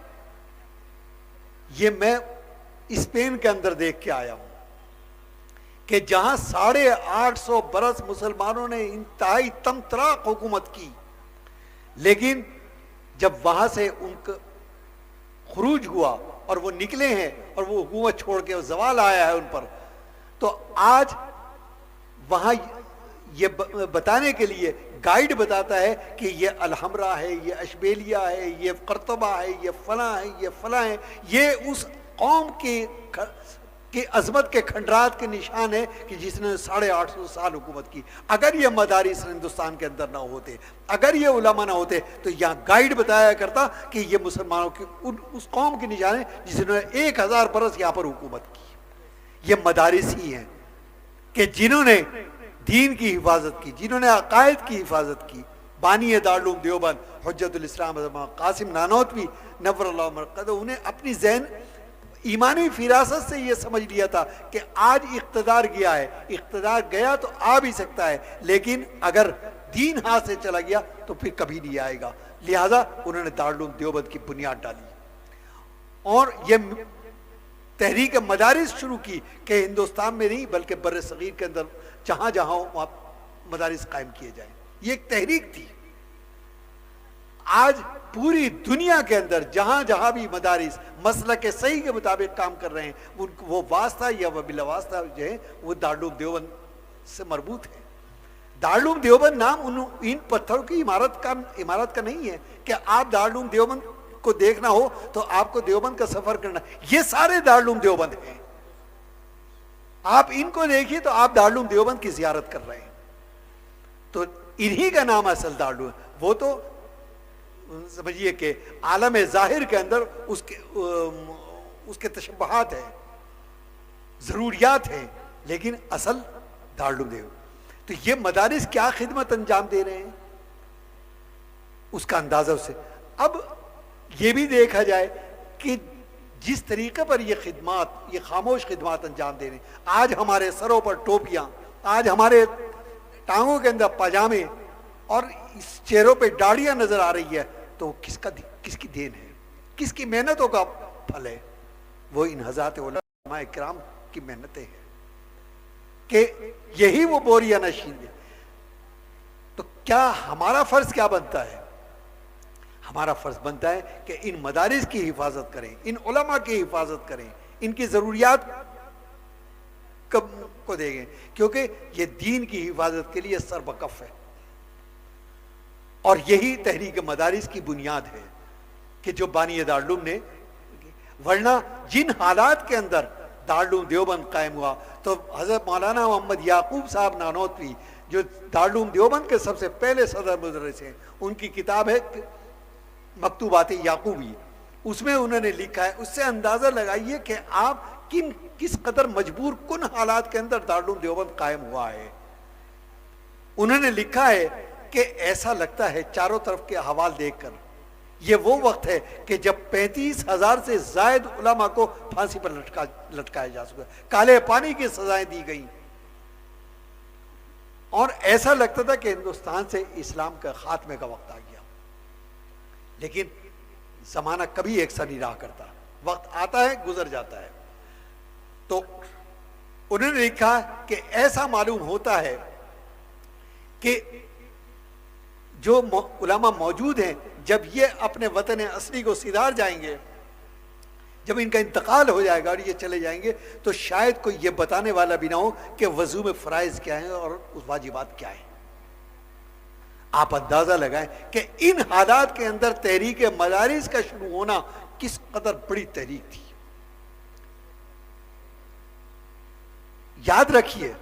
یہ میں اسپین کے اندر دیکھ کے آیا ہوں کہ جہاں 850 برس مسلمانوں نے انتہائی تمطراق حکومت کی، لیکن جب وہاں سے ان کا خروج ہوا اور وہ نکلے ہیں اور وہ حکومت چھوڑ کے زوال آیا ہے ان پر، تو آج وہاں یہ بتانے کے لیے گائیڈ بتاتا ہے کہ یہ الحمرہ ہے، یہ اشبیلیہ ہے، یہ قرطبہ ہے، یہ فلاں ہے، یہ فلاں ہے. یہ اس قوم کی عظمت کے کھنڈرات کے نشان ہے کہ جس نے 850 سال حکومت کی. اگر یہ مدارس ہندوستان کے اندر نہ ہوتے، اگر یہ علماء نہ ہوتے، تو یہاں گائیڈ بتایا کرتا کہ یہ مسلمانوں کی اس قوم کے نشان ہے جس نے 1000 برس یہاں پر حکومت کی. یہ مدارس ہی ہیں کہ جنہوں نے دین کی حفاظت کی، جنہوں نے عقائد کی حفاظت کی. بانی دارالعلوم دیوبند حجت الاسلام قاسم نانوتوی نور اللہ مرقدہ، انہیں اپنی ذہن ایمانی فراست سے یہ سمجھ لیا تھا کہ آج اقتدار گیا ہے، اقتدار گیا تو آ بھی سکتا ہے، لیکن اگر دین ہاتھ سے چلا گیا تو پھر کبھی نہیں آئے گا. لہذا انہوں نے دارالعلوم دیوبند کی بنیاد ڈالی اور یہ تحریک مدارس شروع کی کہ ہندوستان میں نہیں بلکہ بر صغیر کے اندر جہاں جہاں وہاں مدارس قائم کیے جائیں. یہ ایک تحریک تھی. آج پوری دنیا کے اندر جہاں جہاں بھی مدارس مسلک صحیح کے مطابق کام کر رہے ہیں، وہ واسطہ یا وہ بلا واسطہ جو ہے وہ دارالعلوم دیوبند سے مربوط ہے. دارالعلوم دیوبند نام ان پتھروں کی عمارت کا نہیں ہے کہ آپ دارالعلوم دیوبند کو دیکھنا ہو تو آپ کو دیوبند کا سفر کرنا. یہ سارے دارالعلوم دیوبند ہیں. آپ ان کو دیکھیے تو آپ دارالعلوم دیوبند کی زیارت کر رہے ہیں. تو انہی کا نام اصل دارالعلوم. وہ تو سمجھیے کہ عالم ظاہر کے اندر اس کے تشبہات ہیں، ضروریات ہیں، لیکن اصل دارالعلوم دیوبند. تو یہ مدارس کیا خدمت انجام دے رہے ہیں اس کا اندازہ اسے. اب یہ بھی دیکھا جائے کہ جس طریقے پر یہ خدمات، یہ خاموش خدمات انجام دے رہے ہیں، آج ہمارے سروں پر ٹوپیاں، آج ہمارے ٹانگوں کے اندر پاجامے اور اس چہروں پہ داڑیاں نظر آ رہی ہے، تو کس کی دین ہے، کس کی محنتوں کا پھل ہے؟ وہ ان حضرات علماء کرام کی محنتیں ہیں کہ یہی وہ بوریا نشین ہے. تو کیا ہمارا فرض کیا بنتا ہے؟ ہمارا فرض بنتا ہے کہ ان مدارس کی حفاظت کریں، ان علماء کی حفاظت کریں، ان کی ضروریات کو دیکھیں، کیونکہ یہ دین کی حفاظت کے لیے سر بکف ہے. اور یہی تحریک مدارس کی بنیاد ہے کہ جو بانی دارالعلوم نے، ورنہ جن حالات کے اندر دارالعلوم دیوبند قائم ہوا، تو حضرت مولانا محمد یعقوب صاحب نانوتوی جو دارالعلوم دیوبند کے سب سے پہلے صدر مدرس ہیں، ان کی کتاب ہے مکتوبات یعقوبی، اس میں انہوں نے لکھا ہے. اس سے اندازہ لگائیے کہ آپ کس قدر مجبور کن حالات کے اندر دارالعلوم دیوبند قائم ہوا ہے. انہوں نے لکھا ہے کہ ایسا لگتا ہے چاروں طرف کے احوال دیکھ کر یہ وہ وقت ہے کہ جب 35,000 سے زائد علماء کو پھانسی پر لٹکایا جا سکا، کالے پانی کی سزائیں دی گئیں، اور ایسا لگتا تھا کہ ہندوستان سے اسلام کا خاتمے کا وقت آ گیا. لیکن زمانہ کبھی ایک سا نہیں رہا کرتا، وقت آتا ہے گزر جاتا ہے. تو انہوں نے لکھا کہ ایسا معلوم ہوتا ہے کہ جو علماء موجود ہیں جب یہ اپنے وطن اصلی کو سدھار جائیں گے، جب ان کا انتقال ہو جائے گا اور یہ چلے جائیں گے، تو شاید کوئی یہ بتانے والا بھی نہ ہو کہ وضو میں فرائض کیا ہیں اور اس واجبات کیا ہیں. آپ اندازہ لگائیں کہ ان حالات کے اندر تحریک مدارس کا شروع ہونا کس قدر بڑی تحریک تھی. یاد رکھیے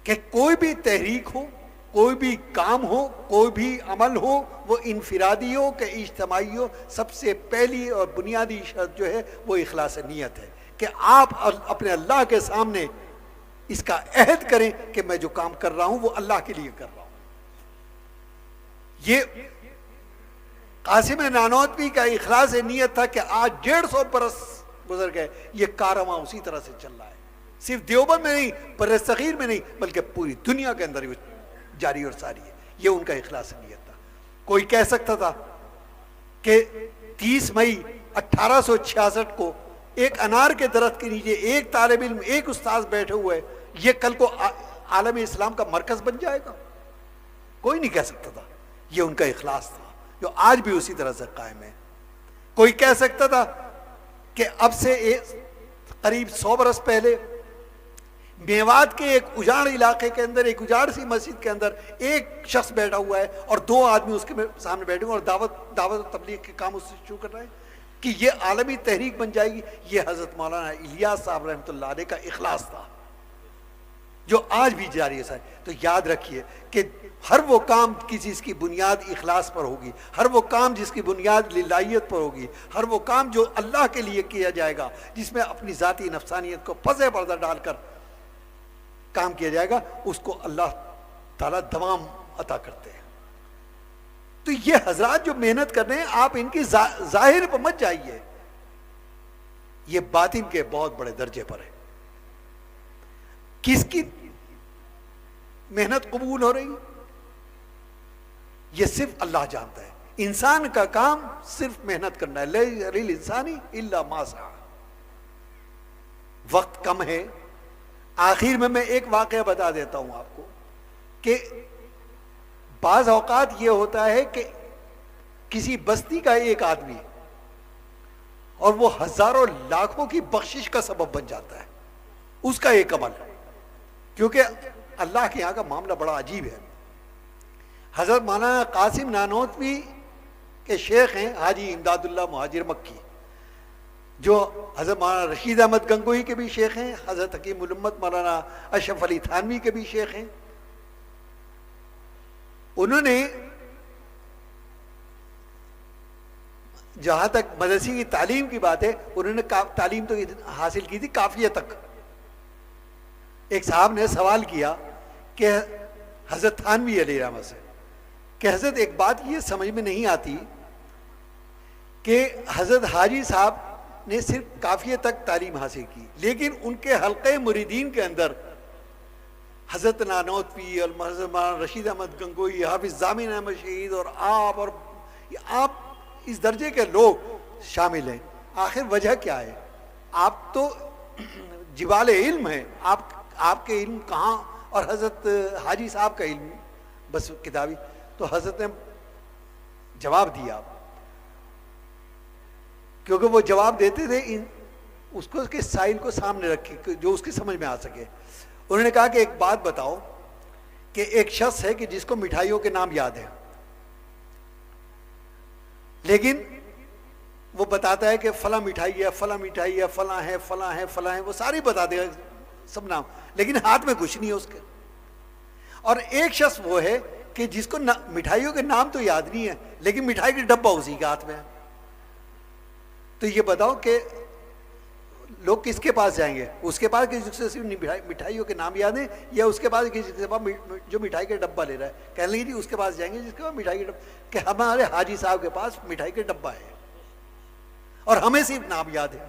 کہ کوئی بھی تحریک ہو، کوئی بھی کام ہو، کوئی بھی عمل ہو، وہ انفرادی ہو کہ اجتماعی ہو، سب سے پہلی اور بنیادی شرط جو ہے وہ اخلاص نیت ہے کہ آپ اپنے اللہ کے سامنے اس کا عہد کریں کہ میں جو کام کر رہا ہوں وہ اللہ کے لیے کر رہا ہوں. یہ قاسم نانوتوی کا اخلاص نیت تھا کہ آج 150 برس گزر گئے، یہ کارواں اسی طرح سے چل رہا ہے. صرف دیوبند میں نہیں، بر صغیر میں نہیں، بلکہ پوری دنیا کے اندر جاری اور ساری ہے. یہ ان کا اخلاص نیت تھا. کوئی کہہ سکتا تھا کہ 30 مئی 1866 کو ایک انار کے درخت کے نیچے ایک طالب علم، ایک استاذ بیٹھے ہوئے، یہ کل کو عالم اسلام کا مرکز بن جائے گا؟ کوئی نہیں کہہ سکتا تھا. یہ ان کا اخلاص تھا جو آج بھی اسی طرح سے قائم ہے. کوئی کہہ سکتا تھا کہ اب سے قریب 100 برس پہلے میوات کے ایک اجاڑ علاقے کے اندر، ایک اجاڑ سی مسجد کے اندر ایک شخص بیٹھا ہوا ہے اور 2 آدمی اس کے سامنے بیٹھے ہوئے اور دعوت و تبلیغ کے کام اس سے شروع کر رہے ہیں کہ یہ عالمی تحریک بن جائے گی. یہ حضرت مولانا الیاس صاحب رحمۃ اللہ علیہ کا اخلاص تھا جو آج بھی جاری ہے. تو یاد رکھیے کہ ہر وہ کام کسی چیز کی بنیاد اخلاص پر ہوگی، ہر وہ کام جس کی بنیاد للہیت پر ہوگی، ہر وہ کام جو اللہ کے لیے کیا جائے گا، جس میں اپنی ذاتی نفسانیت کو پردہ پردہ ڈال کر کام کیا جائے گا، اس کو اللہ تعالیٰ دوام عطا کرتے ہیں. تو یہ حضرات جو محنت کر رہے ہیں، آپ ان کی ظاہر پر مت جائیے، یہ باطن کے بہت بڑے درجے پر ہے. کس کی محنت قبول ہو رہی یہ صرف اللہ جانتا ہے. انسان کا کام صرف محنت کرنا ہے. للانسان الا ما سعى. وقت کم ہے. آخر میں ایک واقعہ بتا دیتا ہوں آپ کو کہ بعض اوقات یہ ہوتا ہے کہ کسی بستی کا ایک آدمی اور وہ ہزاروں لاکھوں کی بخشش کا سبب بن جاتا ہے، اس کا ایک عمل. کیونکہ اللہ کے یہاں کا معاملہ بڑا عجیب ہے. حضرت مولانا قاسم نانوتوی کے شیخ ہیں حاجی امداد اللہ مہاجر مکی، جو حضرت مولانا رشید احمد گنگوہی کے بھی شیخ ہیں، حضرت حکیم الامت مولانا اشرف علی تھانوی کے بھی شیخ ہیں. انہوں نے جہاں تک مدرسے کی تعلیم کی بات ہے، انہوں نے تعلیم تو حاصل کی تھی کافیہ تک. ایک صاحب نے سوال کیا کہ حضرت تھانوی علیہ رحمہ سے کہ حضرت ایک بات یہ سمجھ میں نہیں آتی کہ حضرت حاجی صاحب نے صرف کافیہ تک تعلیم حاصل کی، لیکن ان کے حلقے مریدین کے اندر حضرت نانوتوی اور حضرت رشید احمد گنگوہی، حافظ ضامن احمد شہید اور آپ اس درجے کے لوگ شامل ہیں. آخر وجہ کیا ہے؟ آپ تو جبال علم ہیں، آپ کے علم کہاں، اور حضرت حاجی صاحب کا علم بس کتابی. تو حضرت نے جواب دیا، کیونکہ وہ جواب دیتے تھے اس کو کے سائل کو سامنے رکھے جو اس کی سمجھ میں آ سکے. انہوں نے کہا کہ ایک بات بتاؤ کہ ایک شخص ہے کہ جس کو مٹھائیوں کے نام یاد ہیں، لیکن وہ بتاتا ہے کہ فلاں مٹھائی ہے، فلاں مٹھائی ہے، فلاں ہے، فلاں ہے، فلاں ہے، وہ ساری بتا دے گا سب نام، لیکن ہاتھ میں کچھ نہیں ہے اس کے. اور ایک شخص وہ ہے کہ جس کو مٹھائیوں کے نام تو یاد نہیں ہے، لیکن مٹھائی کا ڈبہ اسی کے ہاتھ میں ہے. تو یہ بتاؤ کہ لوگ کس کے پاس جائیں گے؟ اس کے پاس کسی سے صرف مٹھائیوں کے نام یاد ہیں، یا اس کے پاس کسی کے پاس جو مٹھائی کا ڈبہ لے رہا ہے؟ کہنے لگے جی اس کے پاس جائیں گے جس کے پاس مٹھائی کا ڈبہ، کہ ہمارے حاجی صاحب کے پاس مٹھائی کا ڈبہ ہے اور ہمیں صرف نام یاد ہے۔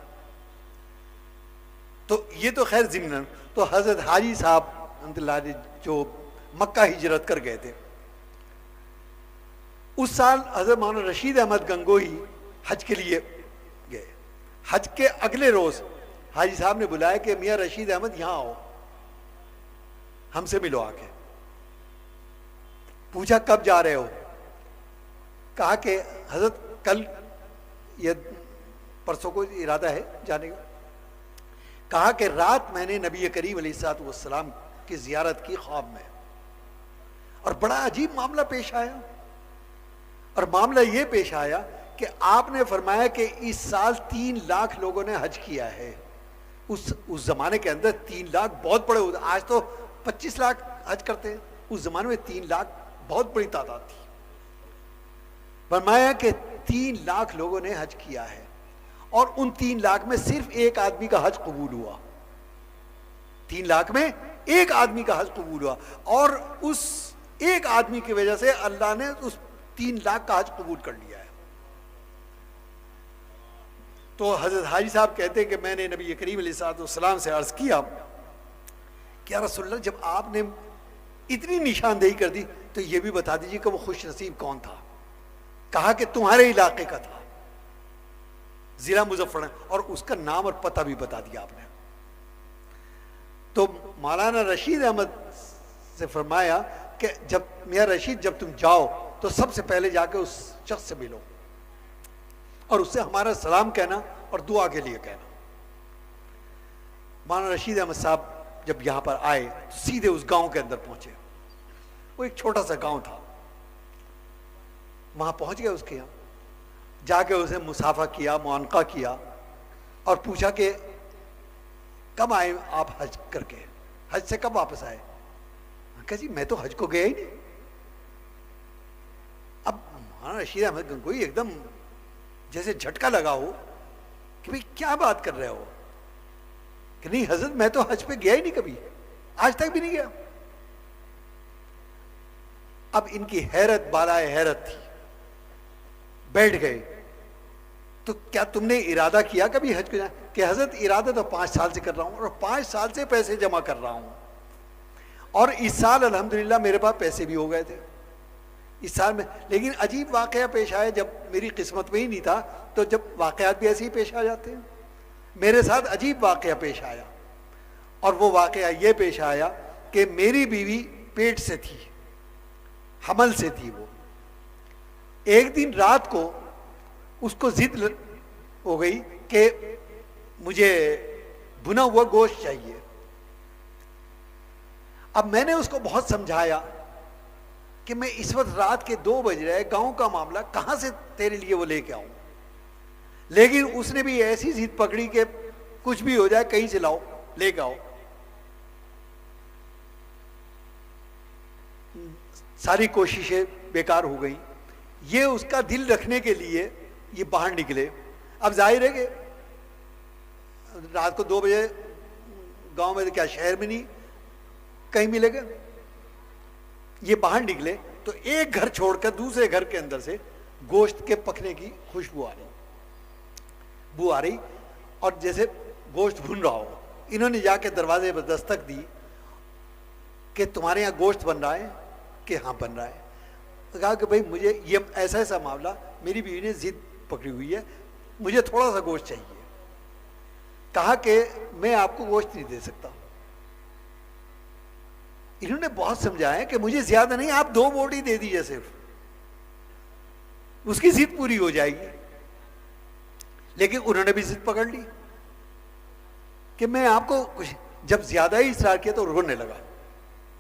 تو یہ تو خیر ضمن۔ تو حضرت حاجی صاحب رحمۃ اللہ علیہ جو مکہ ہجرت کر گئے تھے، اس سال حضرت مولانا رشید احمد گنگوہی حج کے لیے گئے۔ حج کے اگلے روز حاجی صاحب نے بلایا کہ میاں رشید احمد یہاں آؤ، ہم سے ملو آ کے۔ پوچھا کب جا رہے ہو؟ کہا کہ حضرت کل یا پرسوں کو ارادہ ہے جانے کا۔ کہا کہ رات میں نے نبی کریم علیہ الصلوۃ والسلام کی زیارت کی خواب میں، اور بڑا عجیب معاملہ پیش آیا، اور معاملہ یہ پیش آیا کہ آپ نے فرمایا کہ اس سال 3 لاکھ لوگوں نے حج کیا ہے۔ اس زمانے کے اندر 3 لاکھ بہت بڑے ہوتے، آج تو 25 لاکھ حج کرتے ہیں، اس زمانے میں 3 لاکھ بہت بڑی تعداد تھی۔ فرمایا کہ 3 لاکھ لوگوں نے حج کیا ہے، اور ان 3 لاکھ میں صرف ایک آدمی کا حج قبول ہوا۔ 3 لاکھ میں ایک آدمی کا حج قبول ہوا، اور اس ایک آدمی کی وجہ سے اللہ نے اس 3 لاکھ کا حج قبول کر لیا ہے۔ تو حضرت حاجی صاحب کہتے ہیں کہ میں نے نبی کریم علیہ الصلوۃ والسلام سے عرض کیا کہ یا رسول اللہ، جب آپ نے اتنی نشاندہی کر دی تو یہ بھی بتا دیجیے کہ وہ خوش نصیب کون تھا؟ کہا کہ تمہارے علاقے کا تھا، ضلع مظفر، اور اس کا نام اور پتہ بھی بتا دیا آپ نے۔ تو مولانا رشید احمد سے فرمایا کہ جب میاں رشید جب تم جاؤ تو سب سے پہلے جا کے اس شخص سے ملو اور اس سے ہمارا سلام کہنا اور دعا کے لیے کہنا۔ مولانا رشید احمد صاحب جب یہاں پر آئے تو سیدھے اس گاؤں کے اندر پہنچے۔ وہ ایک چھوٹا سا گاؤں تھا، وہاں پہنچ گئے، اس کے یہاں جا کے اسے مصافحہ کیا، معانقہ کیا، اور پوچھا کہ کب آئے آپ حج کر کے، حج سے کب واپس آئے؟ کہا جی میں تو حج کو گیا ہی نہیں۔ اب مولانا رشید احمد گنگوئی ایک دم جیسے جھٹکا لگا ہو کہ بھئی کیا بات کر رہے ہو، کہ نہیں حضرت میں تو حج پہ گیا ہی نہیں کبھی، آج تک بھی نہیں گیا۔ اب ان کی حیرت بالائے حیرت تھی، بیٹھ گئے۔ تو کیا تم نے ارادہ کیا کبھی حج کو جانا؟ کہ حضرت ارادہ تو 5 سال سے کر رہا ہوں، اور 5 سال سے پیسے جمع کر رہا ہوں، اور اس سال الحمدللہ میرے پاس پیسے بھی ہو گئے تھے اس سال میں۔ لیکن عجیب واقعہ پیش آیا، جب میری قسمت میں ہی نہیں تھا تو جب واقعات بھی ایسے ہی پیش آ جاتے ہیں، میرے ساتھ عجیب واقعہ پیش آیا، اور وہ واقعہ یہ پیش آیا کہ میری بیوی پیٹ سے تھی، حمل سے تھی۔ وہ ایک دن رات کو اس کو ضد ہو گئی کہ مجھے بنا ہوا گوشت چاہیے۔ اب میں نے اس کو بہت سمجھایا کہ میں اس وقت رات کے 2 بج رہے، گاؤں کا معاملہ، کہاں سے تیرے لیے وہ لے کے آؤں؟ لیکن اس نے بھی ایسی ضد پکڑی کہ کچھ بھی ہو جائے کہیں سے لاؤ، لے کے آؤ۔ ساری کوششیں بیکار ہو گئیں۔ یہ اس کا دل رکھنے کے لیے یہ باہر نکلے۔ اب ظاہر ہے کہ رات کو 2 بجے گاؤں میں، کیا شہر میں نہیں کہیں ملے گا؟ یہ باہر نکلے تو ایک گھر چھوڑ کر دوسرے گھر کے اندر سے گوشت کے پکنے کی خوشبو آ رہی، بو آ رہی، اور جیسے گوشت بھن رہا ہو۔ انہوں نے جا کے دروازے پر دستک دی کہ تمہارے یہاں گوشت بن رہا ہے؟ کہ ہاں بن رہا ہے۔ کہا کہ بھئی مجھے یہ ایسا معاملہ، میری بیوی نے ضد پکڑی ہوئی ہے، مجھے تھوڑا سا گوشت چاہیے۔ کہا کہ میں آپ کو گوشت نہیں دے سکتا۔ انہوں نے بہت سمجھایا کہ مجھے زیادہ نہیں، آپ 2 بوٹی دے دیجیے، صرف اس کی ضد پوری ہو جائے گی۔ لیکن انہوں نے بھی ضد پکڑ لی کہ میں آپ کو کچھ، جب زیادہ ہی اصرار کیا تو رونے لگا،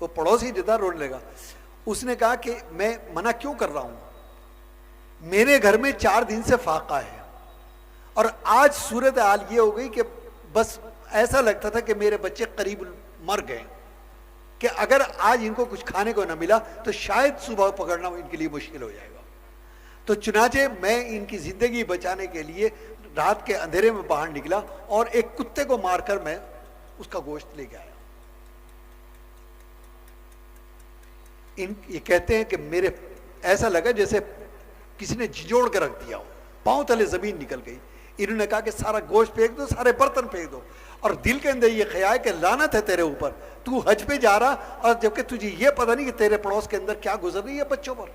وہ پڑوسی جو تھا رونے لگا۔ اس نے کہا کہ میں منع کیوں کر رہا ہوں، میرے گھر میں 4 دن سے فاقہ ہے، اور آج صورتحال یہ ہو گئی کہ بس ایسا لگتا تھا کہ میرے بچے قریب مر گئے، کہ اگر آج ان کو کچھ کھانے کو نہ ملا تو شاید صبح پکڑنا ان کے لیے مشکل ہو جائے گا۔ تو چنانچہ میں ان کی زندگی بچانے کے لیے رات کے اندھیرے میں باہر نکلا اور ایک کتے کو مار کر میں اس کا گوشت لے کے آیا. یہ کہتے ہیں کہ میرے ایسا لگا جیسے کسی نے جھنجھوڑ کے رکھ دیا ہو, پاؤں تلے زمین نکل گئی. انہوں نے کہا کہ سارا گوشت پھینک دو, سارے برتن پھینک دو, اور دل کے اندر یہ خیال کہ لعنت ہے تیرے اوپر, تو حج پہ جا رہا اور جبکہ تجھے یہ پتہ نہیں کہ تیرے پڑوس کے اندر کیا گزر رہی ہے بچوں پر.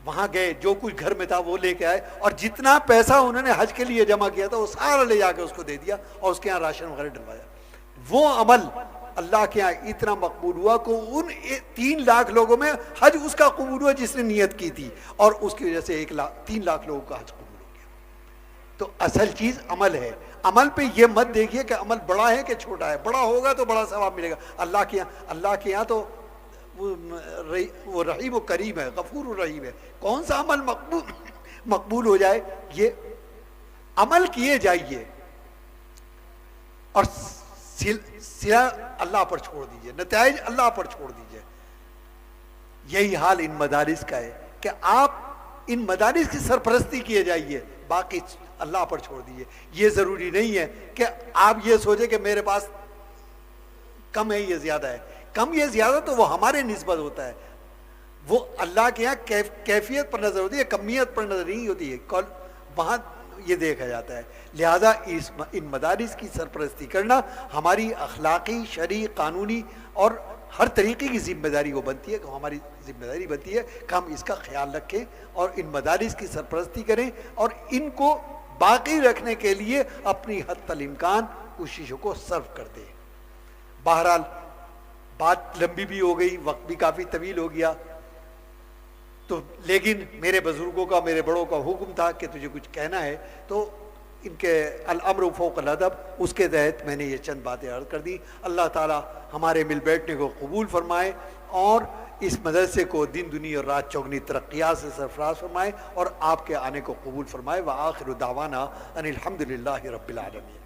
وہاں گئے, جو کچھ گھر میں تھا وہ لے کے آئے, اور جتنا پیسہ انہوں نے حج کے لیے جمع کیا تھا وہ سارا لے جا کے اس کو دے دیا اور اس کے یہاں راشن وغیرہ ڈلوایا. وہ عمل اللہ کے یہاں اتنا مقبول ہوا کہ ان 3 لاکھ لوگوں میں حج اس کا قبول ہوا جس نے نیت کی تھی, اور اس کی وجہ سے 3 لاکھ لوگوں کا حج قبول ہو گیا. تو اصل چیز عمل ہے. عمل پہ یہ مت دیکھیے کہ عمل بڑا ہے کہ چھوٹا ہے, بڑا ہوگا تو بڑا ثواب ملے گا. اللہ کے یہاں تو وہ رحیم و کریم ہے, غفور الرحیم ہے. کون سا عمل مقبول ہو جائے, یہ عمل کیے جائیے اور سلا اللہ پر چھوڑ دیجئے, نتائج اللہ پر چھوڑ دیجئے. یہی حال ان مدارس کا ہے کہ آپ ان مدارس کی سرپرستی کیے جائیے, باقی اللہ پر چھوڑ دیجئے. یہ ضروری نہیں ہے کہ آپ یہ سوچیں کہ میرے پاس کم ہے یہ زیادہ ہے. کم یہ زیادہ تو وہ ہمارے نسبت ہوتا ہے, وہ اللہ کے یہاں کیفیت پر نظر ہوتی ہے, کمیت پر نظر نہیں ہوتی ہے, وہاں یہ دیکھا جاتا ہے. لہذا ان مدارس کی سرپرستی کرنا ہماری اخلاقی, شرعی, قانونی اور ہر طریقے کی ذمہ داری وہ بنتی ہے, کہ ہماری ذمہ داری بنتی ہے کہ ہم اس کا خیال رکھیں اور ان مدارس کی سرپرستی کریں اور ان کو باقی رکھنے کے لیے اپنی حد الامکان کوششوں کو صرف کر دیں. بہرحال بات لمبی بھی ہو گئی, وقت بھی کافی طویل ہو گیا, تو لیکن میرے بزرگوں کا, میرے بڑوں کا حکم تھا کہ تجھے کچھ کہنا ہے, تو ان کے الامر فوق الادب, اس کے تحت میں نے یہ چند باتیں عرض کر دی. اللہ تعالی ہمارے مل بیٹھنے کو قبول فرمائے اور اس مدرسے کو دن دنی اور رات چوگنی ترقیات سے سرفراز فرمائے اور آپ کے آنے کو قبول فرمائے. وآخر دعوانا ان الحمدللہ رب العالمین.